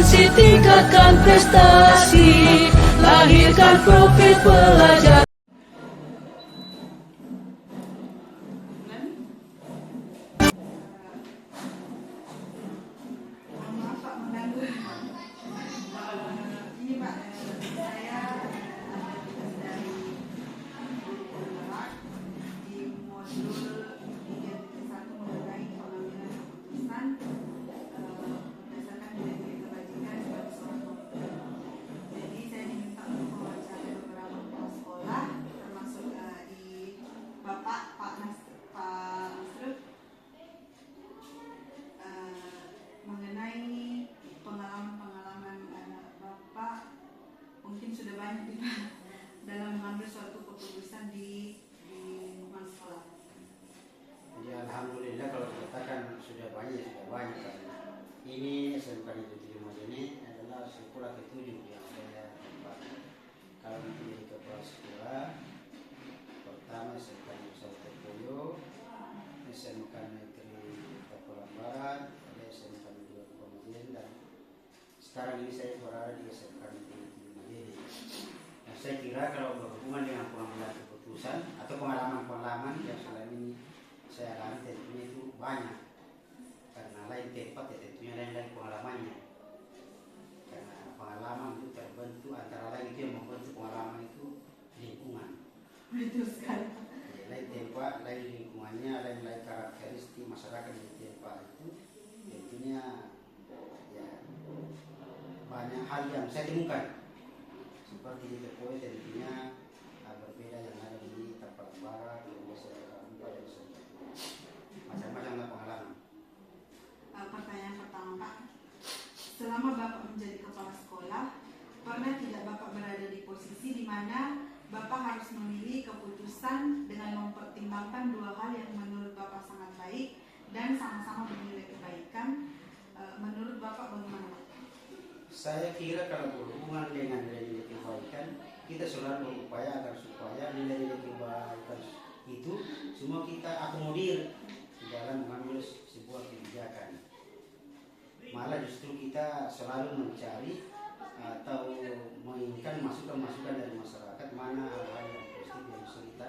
Ekspansi tingkatkan prestasi, lahirkan profil pelajar. Maaf Pak mengganggu. Ini Pak, saya ada tugas dari Bapak di modul identitas satu mengenai pengambilan keputusan berdasarkan nilai-nilai kebajikan sebagai seorang pemimpin. Jadi saya diminta untuk mewawancarai beberapa kepala sekolah, termasuk di Bapak Pak Nasrul, mengenai pengalaman-pengalaman Bapak mungkin sudah banyak nih Pak dalam mengambil suatu keputusan di lingkungan sekolah. Jadi alhamdulillah kalau dikatakan sudah banyak karena ini SMK Negeri ini adalah sekolah ketujuh yang saya tempat. Kalau menjadi kepala sekolah pertama SMK Negeri Terpoyo, SMK Negeri Tapalan Barat, ada SMK Negeri Kemudian, dan sekarang ini saya berada di SMK Negeri Madeni. Nah, saya kira kalau berhubungan dengan pengambilan keputusan atau pengalaman-pengalaman yang selama ini saya alami tentunya itu banyak, karena lain tempat ya tentunya lain-lain pengalamannya, karena pengalaman itu terbentuk antara lain itu yang membentuk pengalaman itu lingkungan. Betul sekali. Lain tempat, lain lingkungannya, lain karakteristik masyarakat di tempat itu tentunya ya banyak hal yang saya temukan, seperti di Tepoe tentunya berbeda yang ada di Tapalan Barat, macam-macam pengalaman. Pertanyaan pertama Pak, selama Bapak menjadi kepala sekolah, pernah tidak Bapak berada di posisi di mana Bapak harus memilih keputusan dengan mempertimbangkan dua hal yang menurut Bapak sangat baik dan sama-sama bernilai kebaikan? Menurut Bapak bagaimana? Saya kira kalau berhubungan dengan nilai-nilai kebaikan, kita selalu berupaya agar supaya nilai-nilai kebaikan itu semua kita akomodir di dalam mengambil sebuah kebijakan. Malah justru kita selalu mencari atau menginginkan masukan-masukan dari masyarakat, mana hal-hal yang positif yang bisa kita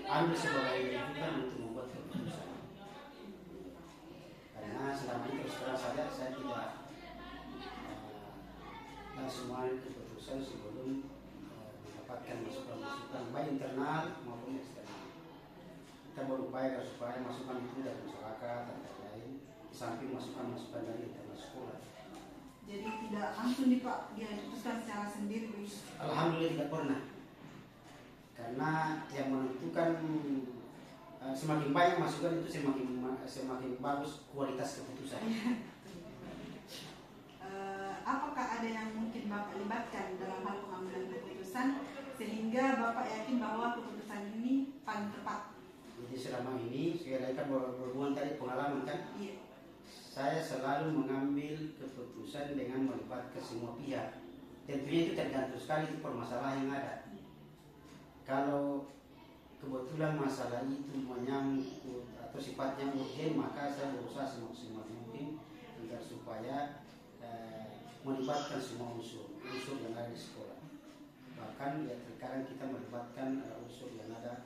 ambil sebagai rujukan untuk membuat keputusan. Karena selama ini terus terang saya tidak semua keputusan sebelum mendapatkan masukan-masukan baik internal maupun eksternal. Kita berupaya supaya masukan itu dari masyarakat dan lain, di samping masukan-masukan dari internal sekolah. Jadi tidak langsung diputuskan secara sendiri? Alhamdulillah tidak pernah. Karena yang menentukan semakin banyak masukan itu semakin bagus kualitas keputusan. Apakah ada yang mungkin Bapak libatkan dalam hal pengambilan keputusan sehingga Bapak yakin bahwa keputusan ini paling tepat? Jadi selama ini saya kan berhubungan tadi pengalaman kan? Iya. Saya selalu mengambil keputusan dengan melibatkan semua pihak. Tentunya itu tergantung sekali itu permasalahan yang ada. Kalau kebetulan masalah itu menyangkut atau sifatnya urgen, maka saya berusaha semaksimal mungkin agar supaya melibatkan semua unsur yang ada di sekolah. Bahkan ya terkadang kita melibatkan unsur yang ada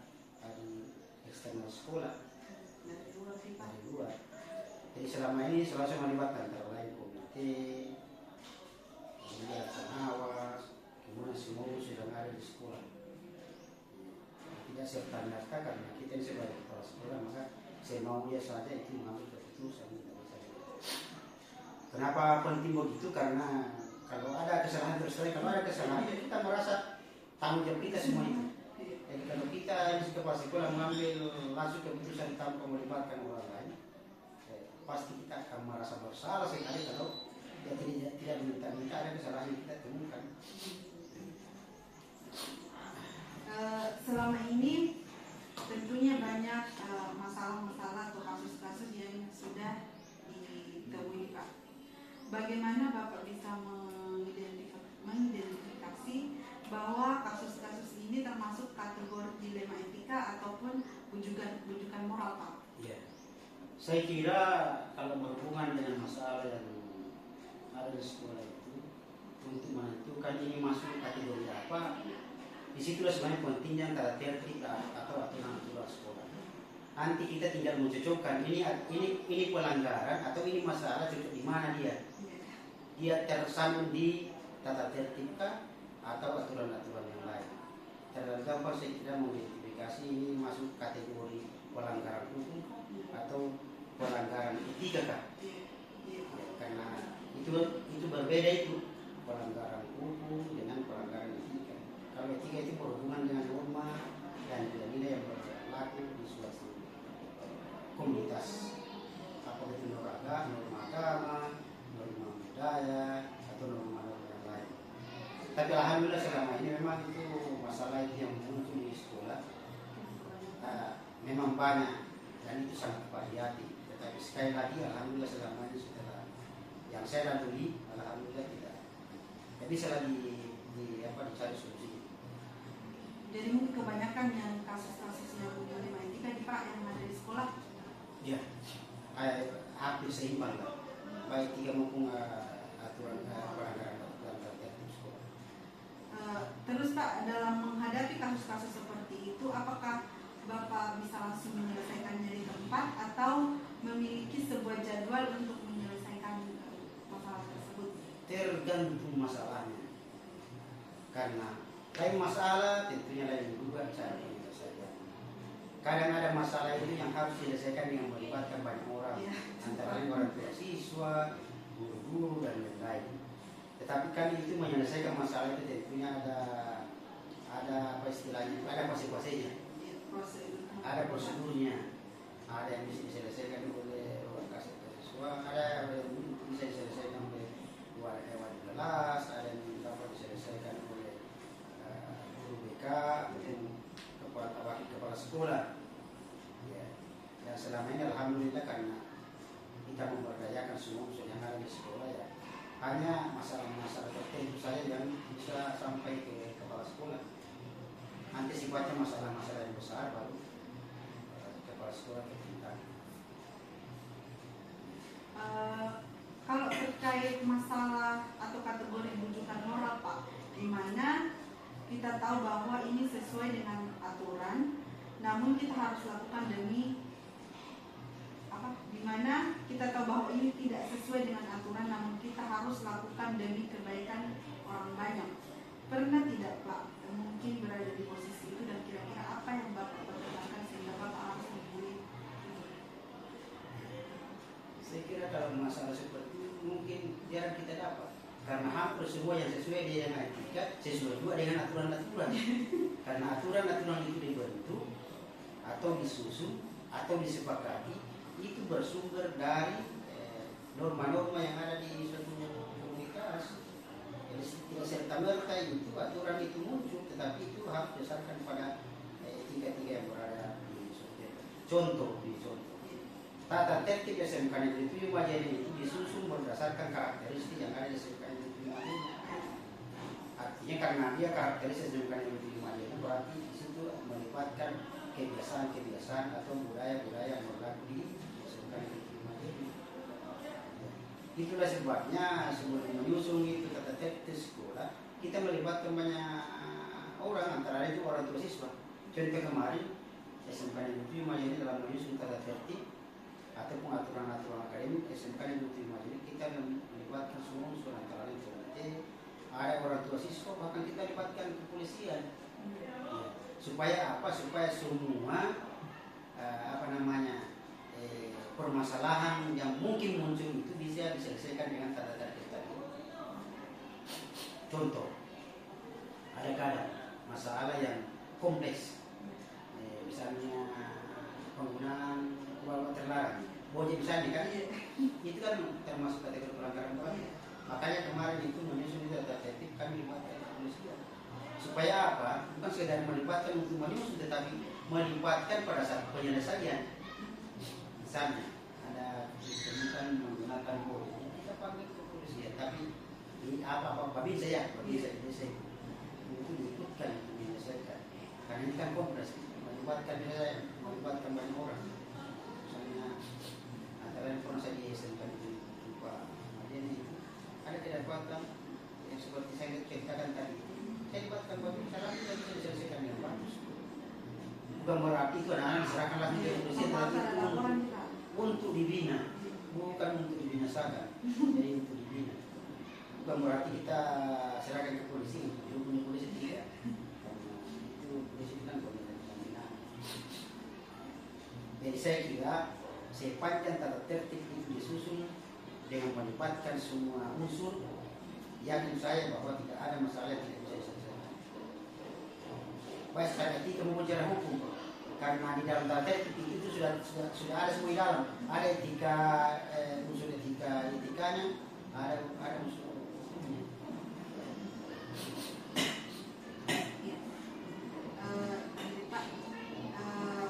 di eksternal sekolah dari luar. Jadi selama ini selalu saya melibatkan antara lain komite, kemudian pengawas, kemudian semua unsur yang ada di sekolah. Tidak serta-merta karena kita ini sebagai kepala sekolah, maka saya mau dia saja itu mengambil keputusan. Kenapa penting begitu? Karena kalau ada kesalahan kalau ada kesalahan ya kita merasa tanggung jawab kita semua itu. Jadi kalau kita ini kepala sekolah mengambil langsung keputusan tanpa melibatkan orang lain, pasti kita akan merasa bersalah sekali kalau tidak minta ada kesalahan yang kita temukan. Selama ini tentunya banyak masalah-masalah atau kasus-kasus yang sudah ditemui Pak. Bagaimana Bapak bisa mengidentifikasi bahwa kasus-kasus ini termasuk kategori dilema etika ataupun bujukan moral Pak? Ya, saya kira kalau berhubungan dengan masalah yang ada di sekolah itu untuk menentukan ini masuk kategori apa. Disitulah sebenarnya pentingnya tata tertib atau aturan sekolah. Nanti kita tinggal mencocokkan ini pelanggaran atau ini masalah cocok di mana dia tersandung di tata tertib atau aturan-aturan yang lain. Terlalu gampang saya kira mengidentifikasi ini masuk kategori pelanggaran hukum atau pelanggaran etika ya, karena itu berbeda itu pelanggaran hukum dengan pelanggaran etika. Kalau etika itu berhubungan dengan norma dan nilai yang berlaku di suatu komunitas, apakah itu norma agama, norma budaya atau norma-norma yang lain. Tapi alhamdulillah selama ini memang itu masalah itu yang muncul di sekolah memang banyak dan itu sangat variatif. Tetapi sekali lagi alhamdulillah selama ini setelah yang saya lalui alhamdulillah tidak bisa lagi dicari solusi. Jadi mungkin kebanyakan yang kasus-kasus yang menerima etika di Pak yang ada di sekolah. Ya, hampir seimbang lah. Baik etika maupun aturan pelanggaran dalam tertib sekolah. Terus Pak, dalam menghadapi kasus-kasus seperti itu, apakah Bapak bisa langsung menyelesaikannya di tempat atau memiliki sebuah jadwal untuk menyelesaikan masalah tersebut? Tergantung masalahnya. Karena lain masalah tentunya lain juga cara penyelesaian. Kadang ada masalah itu yang harus diselesaikan dengan melibatkan banyak orang, antara lain orang tua siswa, guru-guru dan lain-lain. Tetapi kan itu menyelesaikan masalah itu tentunya ada apa istilahnya, ada fase-fasenya, ada prosedurnya, ada yang bisa diselesaikan oleh orang kasih siswa, ada yang bisa diselesaikan oleh wali kelas, ada yang dapat diselesaikan oleh guru BK ataupun kepala sekolah. Ya, dan selama ini alhamdulillah karena kita memberdayakan semua unsur yang ada di sekolah ya. Hanya masalah-masalah tertentu saja yang bisa sampai ke kepala sekolah. Nanti sifatnya masalah-masalah yang besar baru kepala sekolah tertinggal. Kalau terkait masalah atau kategori rujukan moral Pak, di mana kita tahu bahwa ini sesuai dengan aturan, namun kita harus lakukan demi di mana kita tahu bahwa ini tidak sesuai dengan aturan, namun kita harus lakukan demi kebaikan orang banyak. Pernah tidak Pak mungkin berada di posisi itu dan kira-kira apa yang Bapak pertimbangkan sehingga Bapak harus memilih? Saya kira kalau masalah seperti itu mungkin jarang kita dapat. Karena hampir semua yang sesuai dengan etika sesuai juga dengan aturan-aturan. Karena aturan-aturan itu dibentuk atau disusun atau disepakati itu bersumber dari norma-norma yang ada di suatu komunitas. Jadi tidak serta-merta itu aturan itu muncul, tetapi itu harus berdasarkan pada etika-etika yang berada di suatu contoh. Tata tertib SMK Negeri 7 Majene itu disusun berdasarkan karakteristik yang ada di SMK Negeri 7 Majene. Artinya karena dia karakteristik SMK Negeri 7 Majene berarti di situ melibatkan kebiasaan-kebiasaan atau budaya-budaya yang berlaku di SMK Negeri 7 Majene. Itulah sebabnya sebelum menyusun itu tata tertib sekolah kita melibatkan banyak orang, antara lain itu orang tua siswa. Contoh kemarin SMK Negeri 7 Majene dalam menyusun tata tertib ataupun aturan-aturan akademik SMK Negeri 7 Majene kita melibatkan semua unsur, antara lain ada orang tua siswa, bahkan kita libatkan kepolisian. Ya. Supaya apa? Supaya semua permasalahan yang mungkin muncul itu bisa diselesaikan dengan tata tertib tadi. Contoh, ada kadang masalah yang kompleks, misalnya penggunaan uang terlarang, bojek misalnya kan, itu kan termasuk kategori pelanggaran berat. Makanya kemarin itu menyusun tata tertib kami libatkan kepolisian. Supaya apa? Bukan sekedar melibatkan untuk menyusun, tetapi melibatkan pada saat penyelesaian. Misalnya ada ditemukan menggunakan bojek, kita panggil kepolisian. Tapi ini apa bisa ya, bisa itu diikutkan untuk menyelesaikan. Karena ini kan kompleks, melibatkan banyak orang. Misalnya antara yang pernah saya di SMK itu Pak Majene itu ada kedapatan yang seperti bukan berarti itu anak-anak diserahkan lagi ke kepolisian, Memang tapi ada laporan Pak. untuk dibina, bukan untuk dibinasakan. Jadi untuk dibina. Bukan berarti kita serahkan ke polisi, itu punya polisi tidak. Karena itu polisi bilang pembinaan. Jadi saya kira sepanjang tata tertib itu disusun dengan melibatkan semua unsur, yakin saya bahwa tidak ada masalah yang tidak bisa diselesaikan. Baik sekali ketika mau bicara hukum, karena di dalam tata tertib itu sudah ada semua di dalam. Ada etika, unsur etikanya, ada unsur hukumnya. Ya. Jadi Pak,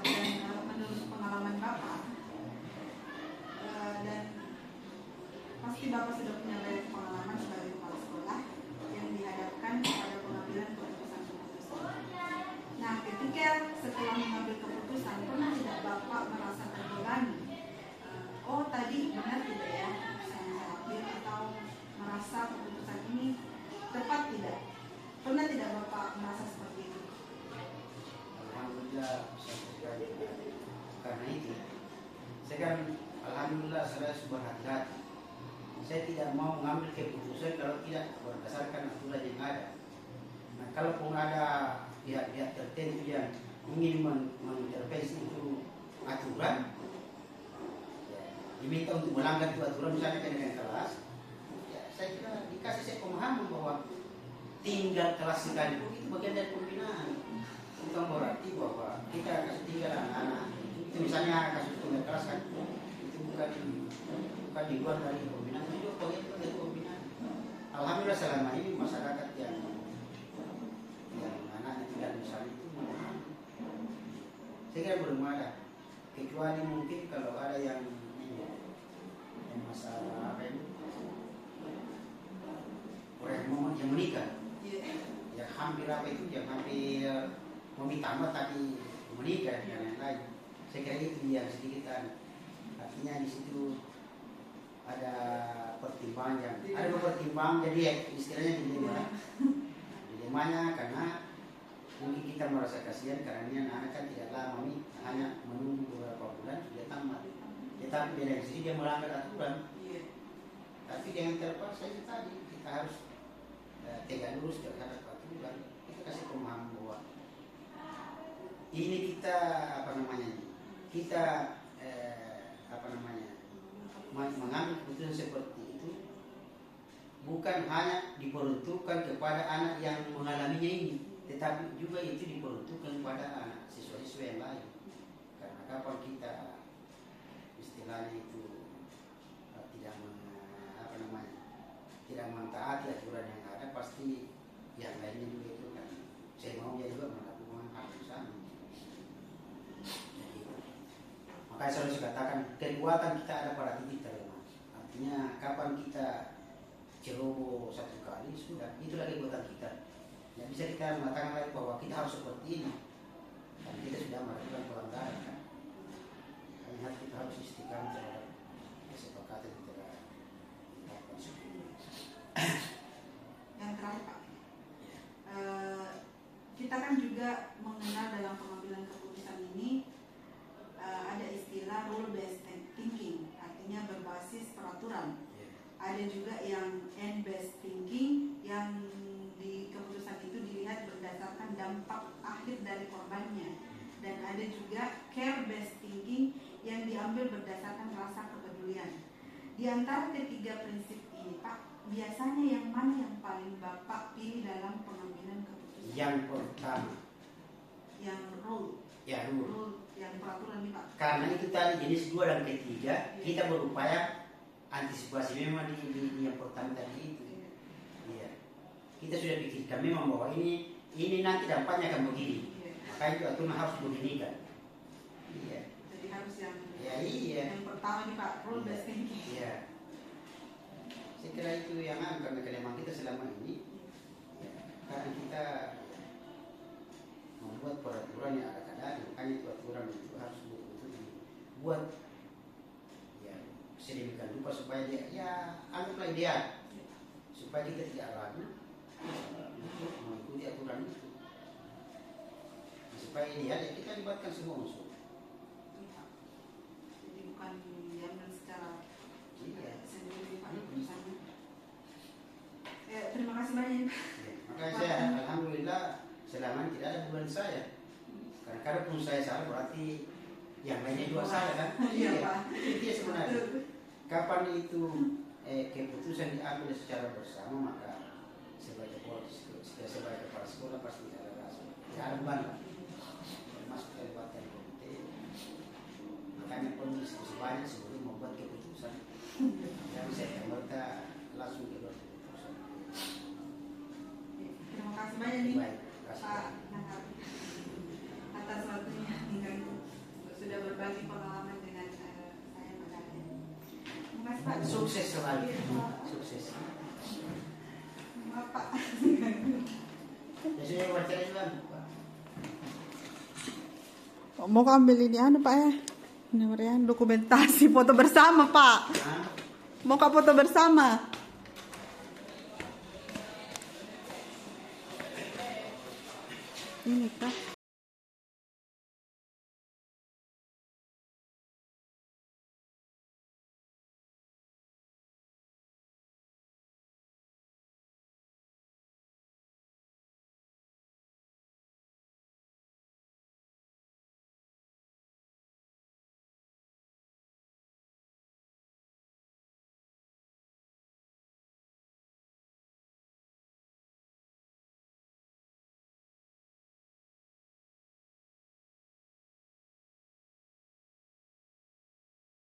dan menurut pengalaman Bapak, dan pasti Bapak sudah punya banyak pengalaman sebagai kepala sekolah yang dihadapkan pada pengambilan keputusan-keputusan. Nah, ketika setelah mengambil keputusan, pernah tidak Bapak merasa terbebani? Oh, tadi benar tidak ya keputusan yang saya ambil, atau merasa keputusan ini tepat tidak? Pernah tidak Bapak merasa seperti itu? Alhamdulillah sekali. Karena itu saya kan alhamdulillah saya berhati-hati. Saya tidak mau mengambil keputusan kalau tidak berdasarkan aturan yang ada. Nah, kalaupun ada pihak-pihak tertentu yang ingin mengintervensi itu aturan, ya, diminta untuk melanggar itu aturan, misalnya kenaikan kelas, ya, saya kira dikasih saya pemahaman bahwa tinggal kelas sekalipun itu bagian dari pembinaan. Bukan berarti bahwa kita kasih tinggal anak-anak itu misalnya kasus tinggal kelas kan, itu bukan di luar dari pembinaan, itu juga bagian dari pembinaan. Alhamdulillah selama ini masyarakat yang anaknya tinggal di sana itu memahami. Saya kira belum ada, kecuali mungkin kalau ada yang masalah apa itu, orang yang menikah, yang hampir apa itu, yang hampir meminta tambah tapi menikah dan lain-lain. Saya kira itu yang sedikit artinya di situ ada pertimbangan, ada pertimbangan, jadi istilahnya dilemanya karena mungkin kita merasa kasihan karena ini anak kan tidak lama nih, hanya menunggu beberapa bulan sudah tamat. Tetapi dari sini dia melanggar aturan. Tapi dengan terpaksa itu tadi kita harus tegak lurus terhadap aturan. Kita kasih pemahaman bahwa ini kita kita mengambil keputusan seperti itu bukan hanya diperuntukkan kepada anak yang mengalaminya ini, tetapi juga itu diperuntukkan kepada anak siswa-siswa yang lain. Karena kapan kita istilahnya itu tidak mentaati aturan yang ada, pasti yang lainnya juga itu kan saya mau dia juga melakukan hal yang sama. Makanya saya harus katakan kekuatan kita ada pada titik terlemah. Artinya kapan kita ceroboh satu kali sudah, itulah kekuatan kita. Tidak bisa kita mengatakan lagi bahwa kita harus seperti ini. Dan kita sudah melakukan pelanggaran kan. Hanya kita harus istiqamah terhadap kesepakatan yang telah dilakukan sebelumnya. Yang terakhir Pak, kita kan juga mengenal dalam pengambilan keputusan ini ada istilah rule based thinking, artinya berbasis peraturan. Ada juga yang end based thinking, yang di keputusan itu dilihat berdasarkan dampak akhir dari korbannya. Dan ada juga care based thinking yang diambil berdasarkan rasa kepedulian. Di antara ketiga prinsip ini Pak, biasanya yang mana yang paling Bapak pilih dalam pengambilan keputusan? Yang pertama, yang rule. ya rule. Yang peraturan nih Pak. Karena itu tadi jenis 2 dan ketiga kita berupaya antisipasi memang di yang pertama tadi itu. Iya. Kita sudah pikirkan memang bahwa ini nanti dampaknya akan begini. Makanya itu aturan harus begini kan. Iya. Jadi harus yang yang pertama nih Pak, rule based thinking. Iya. Saya kira itu yang karena kelemahan kita selama ini. Ya, karena kita membuat peraturan yang ada kadang, makanya itu aturan itu harus betul-betul dibuat ya sedemikian rupa supaya dia ya anggaplah ideal, supaya kita tidak ragu untuk mengikuti aturan itu. supaya ideal ya kita libatkan semua unsur. Iya. Jadi bukan diambil secara Iya. sendiri Pak keputusannya. Terima kasih banyak. Ya, makanya saya alhamdulillah selama ini tidak ada beban saya. Karena kalaupun saya salah berarti yang lainnya juga salah kan? Iya, Pak. Itu dia sebenarnya. Kapan itu keputusan diambil secara bersama maka sebagai kepala sekolah pasti ada rasa. Tidak ada beban lah. Termasuk kelibatan komite. Makanya perlu diskusi banyak sebelum membuat keputusan. Jangan saya mereka langsung keluar keputusan. Terima kasih banyak nih Baik, terima kasih. Pak Nahar atas waktunya hingga itu sudah berbagi pengalaman dengan saya pada hari ini. Terima kasih Pak. Sukses selalu. Iya, Pak. Sukses. Maaf Pak. Biasanya baca Islam, Pak. Mau ambil ini Pak ya? Ini Marian dokumentasi foto bersama Pak. Hah? Mau foto bersama? Ini Pak.